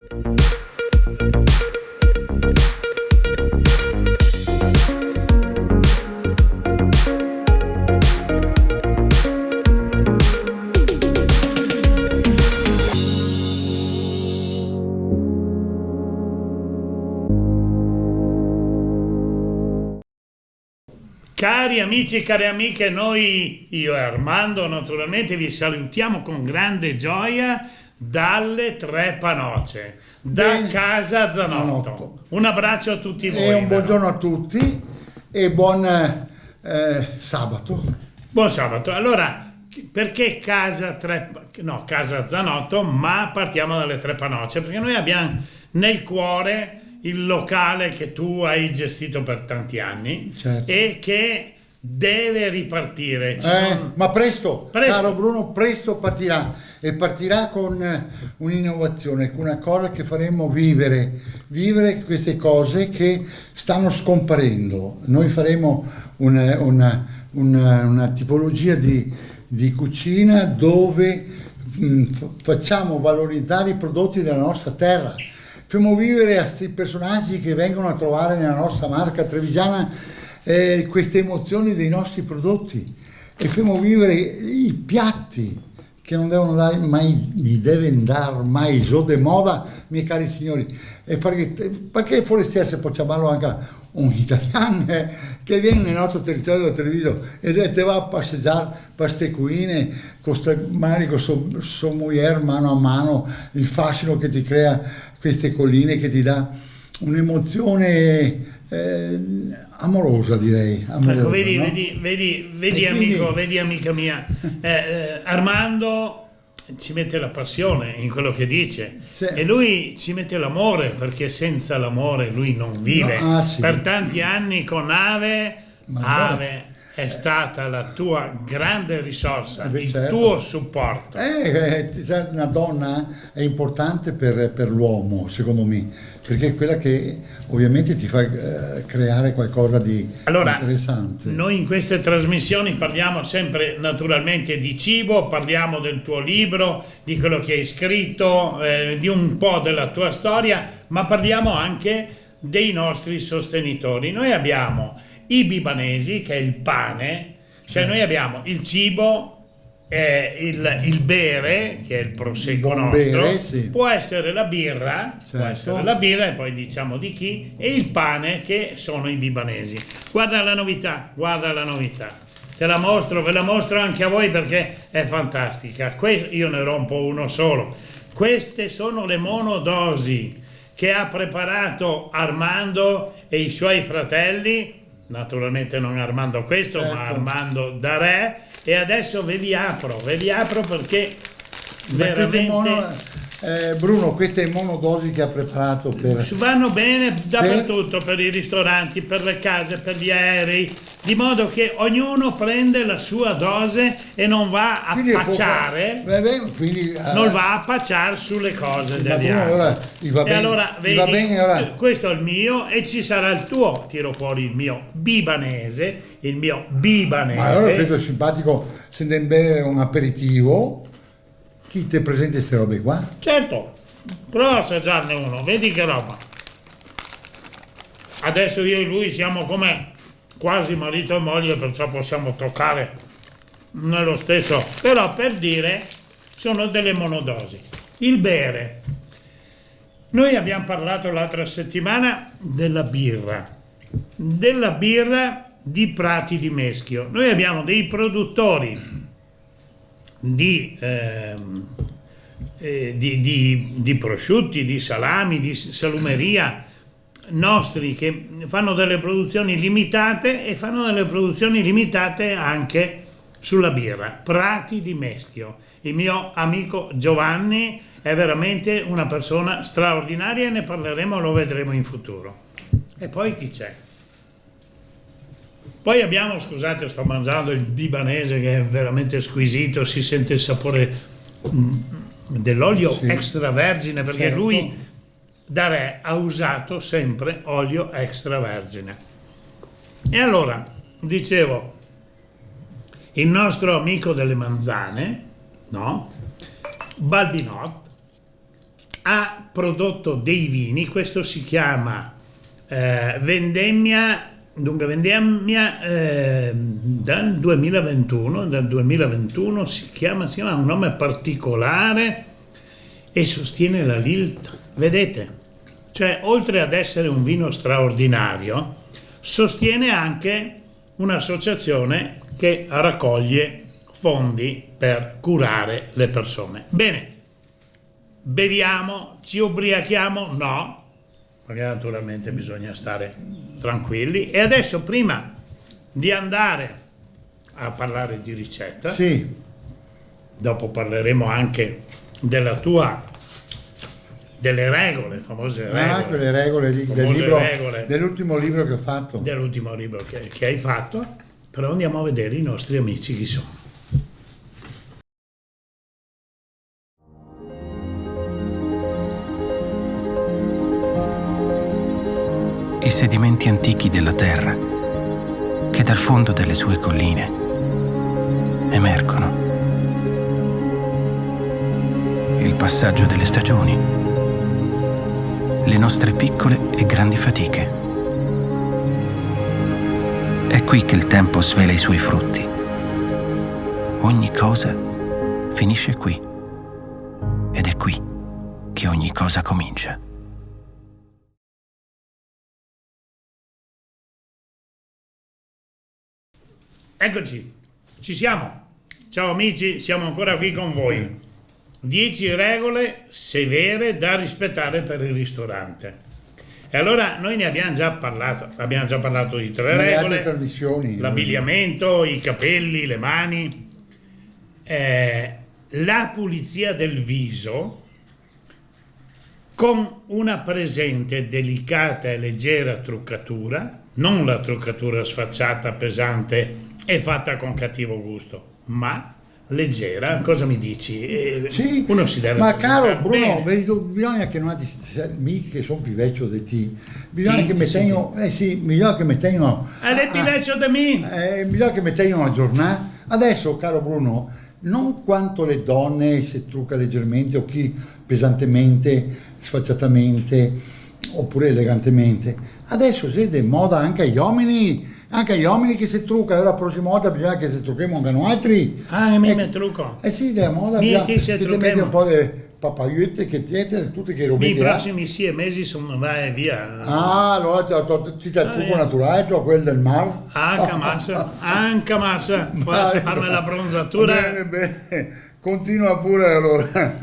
Cari amici e care amiche, noi, io e Armando naturalmente, vi salutiamo con grande gioia dalle Tre Panoce, da Casa Zanotto. Un abbraccio a tutti voi. E un buongiorno a tutti e buon sabato. Buon sabato. Allora, perché Casa Zanotto, ma partiamo dalle Tre Panoce? Perché noi abbiamo nel cuore il locale che tu hai gestito per tanti anni, certo, e che deve ripartire. Ma presto, caro Bruno, presto partirà, e partirà con un'innovazione, con una cosa che faremo vivere queste cose che stanno scomparendo. Noi faremo una tipologia di cucina dove facciamo valorizzare i prodotti della nostra terra. Facciamo vivere a questi personaggi che vengono a trovare nella nostra marca trevigiana queste emozioni dei nostri prodotti, e facciamo vivere i piatti che non devono andare mai giù di moda, miei cari signori. Perché forestiere se può chiamarlo anche un italiano che viene nel nostro territorio del Treviso e te va a passeggiare per queste cuine magari con sua moglie mano a mano, il fascino che ti crea queste colline, che ti dà un'emozione amorosa, direi. Amorosa, ecco, vedi, no? vedi amico, vedi amica mia, Armando ci mette la passione in quello che dice, sì, e lui ci mette l'amore, perché senza l'amore lui non vive. No, sì. Per tanti anni con Ave è stata la tua grande risorsa, il certo, tuo supporto. Una donna è importante per l'uomo, secondo me, perché è quella che ovviamente ti fa creare qualcosa di interessante. Noi in queste trasmissioni parliamo sempre naturalmente di cibo, parliamo del tuo libro, di quello che hai scritto, di un po' della tua storia, ma parliamo anche dei nostri sostenitori. Noi abbiamo i bibanesi, che è il pane, cioè noi abbiamo il cibo, il bere, che è il prosecco nostro, bere, sì, può essere la birra, certo, può essere la birra, e poi diciamo di chi, e il pane, che sono i bibanesi. Guarda la novità, guarda la novità. Te la mostro, ve la mostro anche a voi perché è fantastica. Io ne rompo uno solo. Queste sono le monodosi che ha preparato Armando e i suoi fratelli, naturalmente non Armando questo, certo, ma Armando da Re, e adesso ve li apro perché veramente... Bruno, queste monodosi che ha preparato vanno bene dappertutto, per i ristoranti, per le case, per gli aerei, di modo che ognuno prende la sua dose e non va a pacciare, non va a pacciare sulle cose degli altri. Allora vedi, questo è il mio e ci sarà il tuo. Tiro fuori il mio bibanese, Ma allora questo è simpatico, se ne bere un aperitivo. Chi ti presenta queste robe qua? Certo, prova a assaggiarne uno, vedi che roba. Adesso io e lui siamo come quasi marito e moglie, perciò possiamo toccare nello stesso, però per dire, sono delle monodosi. Il bere. Noi abbiamo parlato l'altra settimana della birra di Prati di Meschio. Noi abbiamo dei produttori di prosciutti, di salami, di salumeria nostri, che fanno delle produzioni limitate, e fanno delle produzioni limitate anche sulla birra. Prati di Meschio. Il mio amico Giovanni è veramente una persona straordinaria, e ne parleremo, lo vedremo in futuro. E poi chi c'è? Poi abbiamo, scusate, sto mangiando il bibanese, che è veramente squisito, si sente il sapore dell'olio, sì, extravergine, perché certo, lui da Re ha usato sempre olio extravergine. E allora, dicevo, il nostro amico delle manzane, no? Balbinot, ha prodotto dei vini, questo si chiama vendemmia, dunque vendemmia dal 2021 si chiama un nome particolare e sostiene la Lilt, vedete? Cioè, oltre ad essere un vino straordinario, sostiene anche un'associazione che raccoglie fondi per curare le persone. Bene, beviamo, ci ubriachiamo? No, perché naturalmente bisogna stare tranquilli. E adesso, prima di andare a parlare di ricetta, Sì, dopo parleremo anche delle regole, famose regole. quelle regole Famose regole. dell'ultimo libro che ho fatto. Dell'ultimo libro che hai fatto, però andiamo a vedere i nostri amici chi sono. I sedimenti antichi della terra che dal fondo delle sue colline emergono. Il passaggio delle stagioni, le nostre piccole e grandi fatiche. È qui che il tempo svela i suoi frutti. Ogni cosa finisce qui. Ed è qui che ogni cosa comincia. Eccoci, ci siamo. Ciao amici, siamo ancora qui con voi. 10 regole severe da rispettare per il ristorante. E allora noi ne abbiamo già parlato di 3 Nelle altre regole: trasmissioni. l'abbigliamento, i capelli, le mani, la pulizia del viso con una presente delicata e leggera truccatura, non la truccatura sfacciata, pesante e fatta con cattivo gusto, ma leggera. Cosa mi dici? Sì, Uno si deve ma presentare caro Bruno, bene. bisogna che noi, mi che sono più vecchio di te, bisogna Ti- che mi ti tengo, sì, bisogna che mi tengo, Hai più vecchio di me? bisogna che mi tengo aggiornato. Adesso, caro Bruno, non quanto le donne si trucca leggermente o chi pesantemente, sfacciatamente oppure elegantemente. Adesso siete in moda anche agli uomini che si truccano. La prossima volta bisogna che si trucchiamo anche noi altri. Ah, mi trucco. Eh sì, la moda Mi bisogna ti si che ti trucchiamo. metti un po' di papagliette che tiete, tutte che I robette là. prossimi 6 mesi sono vai via. Ah, allora ci c'è il trucco naturale, cioè quello del mare. Anche massa, faccio farmi la bronzatura. Bene, bene. Continua pure allora.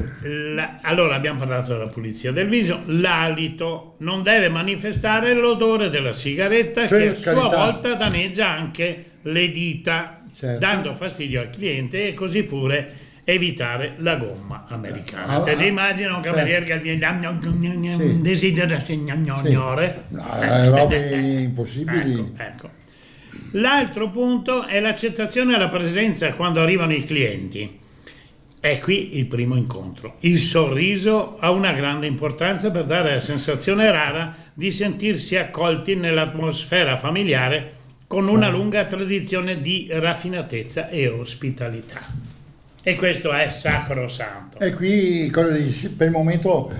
Allora abbiamo parlato della pulizia del viso. L'alito non deve manifestare l'odore della sigaretta, Per che a sua carità. volta danneggia anche le dita, Certo. dando fastidio al cliente, e così pure evitare la gomma americana. Ah, Te ti ah, immagini un certo. cameriere che viene Sì. desidera gnognore? No, robe impossibili. Ecco. L'altro punto è l'accettazione alla presenza quando arrivano i clienti. È qui il primo incontro. Il sorriso ha una grande importanza per dare la sensazione rara di sentirsi accolti nell'atmosfera familiare con una lunga tradizione di raffinatezza e ospitalità. E questo è sacrosanto. E qui cosa dici? Per il momento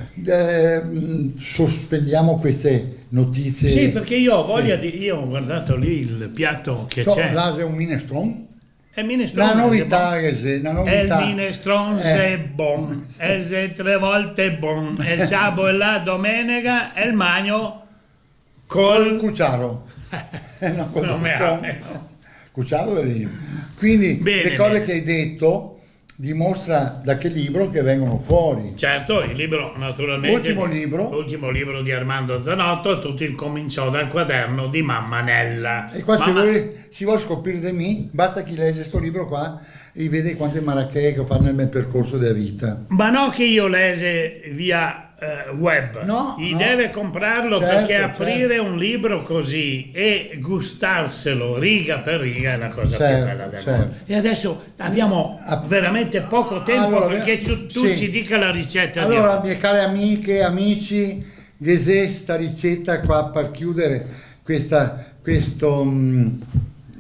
sospendiamo queste notizie. Sì, perché io ho voglia di... Io ho guardato lì il piatto che c'è. Là c'è un minestrone. È minestrone. La novità che c'è, la El novità. minestrone è buon, è 3 volte buon. Il sabato e la domenica e il magno Col col... cucciaro. No, col Non mi minestrone. ha- Cucciaro del libro. Quindi Bene, le cose bene. che hai detto dimostra da che libro che vengono fuori. Certo, il libro naturalmente... L'ultimo libro di Armando Zanotto, tutto incominciò dal quaderno di Mamma Nella. E qua Mamma- si vuole scoprire di me, basta chi legge questo libro qua e vede quante marachè che ho fatto nel mio percorso della vita. Ma no che io lese via web, No, gli no. deve comprarlo, Certo, perché aprire certo. un libro così e gustarselo riga per riga è la cosa più Certo, bella del certo. mondo. E adesso abbiamo veramente poco tempo, Allora, perché tu sì. ci dica la ricetta Allora, di mie care amiche, amici, sta ricetta qua per chiudere questo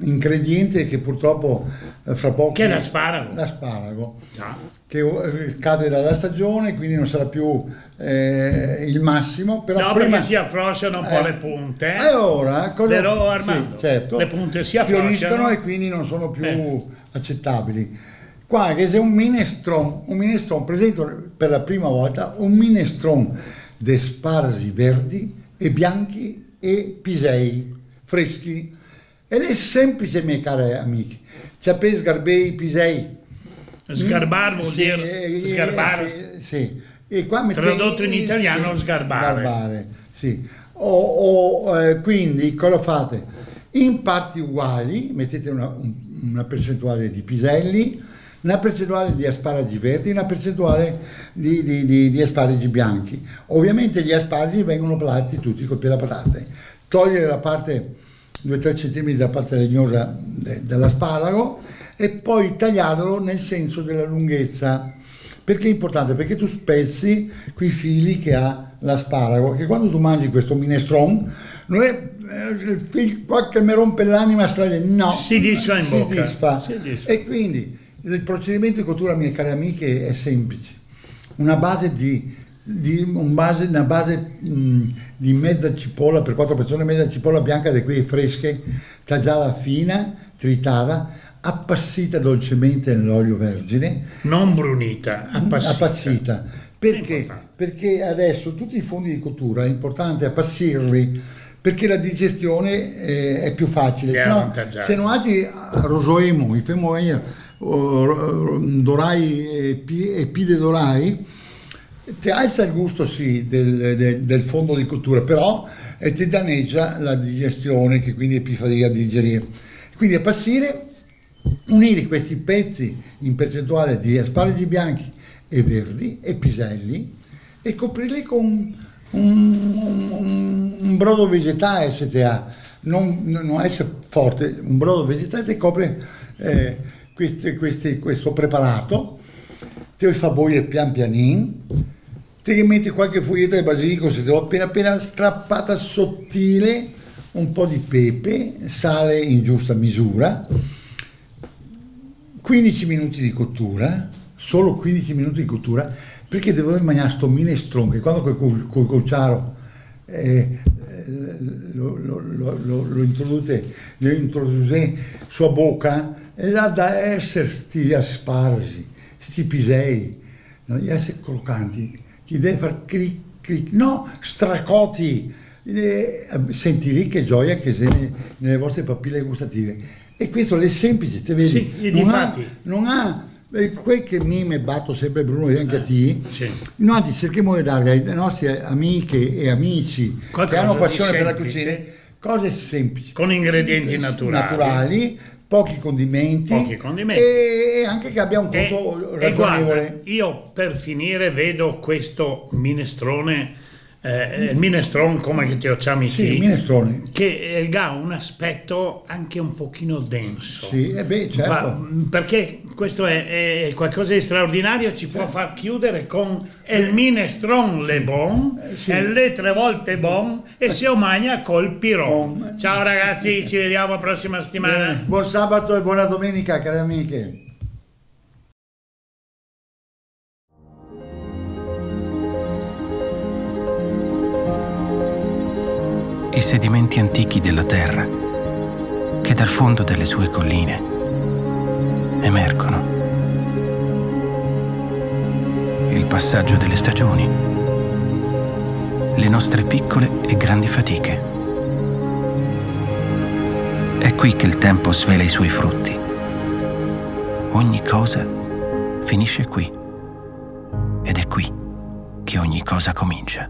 ingrediente che purtroppo fra poco... Che è l'asparago. L'asparago, Già. che cade dalla stagione, quindi non sarà più il massimo. Però No, prima perché si afflosciano un po' le punte. E ora, Vero, Armando? Sì, certo, Le punte si fioriscono afflosciano e quindi non sono più accettabili. Qua che c'è un minestrone, presento per la prima volta un minestrone di asparagi verdi e bianchi e pisei freschi. Ed è semplice, miei cari amici. C'è per sgarbei pisei. Sgarbar vuol dire sgarbare. Sì. E qua Tradotto in italiano, sgarbare. Sgarbare, sì. Quindi cosa fate? In parti uguali mettete una percentuale di piselli, una percentuale di asparagi verdi, una percentuale di asparagi bianchi. Ovviamente gli asparagi vengono pelati tutti col piede togliere la parte 2-3 cm da parte legnosa dell'asparago e poi tagliarlo nel senso della lunghezza. Perché è importante? Perché tu spezzi quei fili che ha l'asparago, che quando tu mangi questo minestrone non è il figlio qua che mi rompe l'anima strana, no, si disfa in bocca. Si disfa. E quindi il procedimento di cottura, mie care amiche, è semplice. Una base di mezza cipolla per 4 persone, mezza cipolla bianca di quelle fresche, tagliata fina, tritata, appassita dolcemente nell'olio vergine. Non brunita, appassita. Perché? Perché adesso tutti i fondi di cottura è importante appassirli perché la digestione è più facile. Se non hai rosoemo, i femoia, dorai e pide dorai, ti alza il gusto sì del fondo di cottura, però ti danneggia la digestione, che quindi è più fatica a digerire. Quindi appassire, unire questi pezzi in percentuale di asparagi bianchi e verdi e piselli e coprirli con un brodo vegetale se te ha, non essere forte, un brodo vegetale ti copre questo preparato, te lo fa bollire pian pianin, te metti qualche foglietta di basilico se te l'ho appena strappata sottile, un po' di pepe, sale in giusta misura, 15 minuti di cottura, solo 15 minuti di cottura, perché devo mangiare sto minestrone che quando col cucciaro lo introduce sua bocca, e là da essere sti asparagi, sti pisei, non di essere croccanti, ti deve far clic clic, no, stracoti, sentire che gioia che sei nelle vostre papille gustative. E questo è semplice, te vedi? Sì, non ha quel che mi batto sempre Bruno e anche a te. Sì. Noi cerchiamo di dare ai nostri amiche e amici che hanno passione per la cucina cose semplici, con ingredienti naturali, pochi condimenti e anche che abbia un costo ragionevole. Guarda, io per finire vedo questo minestrone, il minestrone come che ti ho chiamato, sì, minestrone, che ha un aspetto anche un pochino denso. Sì, certo. Perché questo è qualcosa di straordinario, ci può far chiudere con il minestrone le bon, sì. E le 3 volte bon e si omagna col piron. Ciao ragazzi, ci vediamo la prossima settimana. Buon sabato e buona domenica, cari amiche. I sedimenti antichi della terra che dal fondo delle sue colline emergono. Il passaggio delle stagioni, le nostre piccole e grandi fatiche. È qui che il tempo svela i suoi frutti. Ogni cosa finisce qui ed è qui che ogni cosa comincia.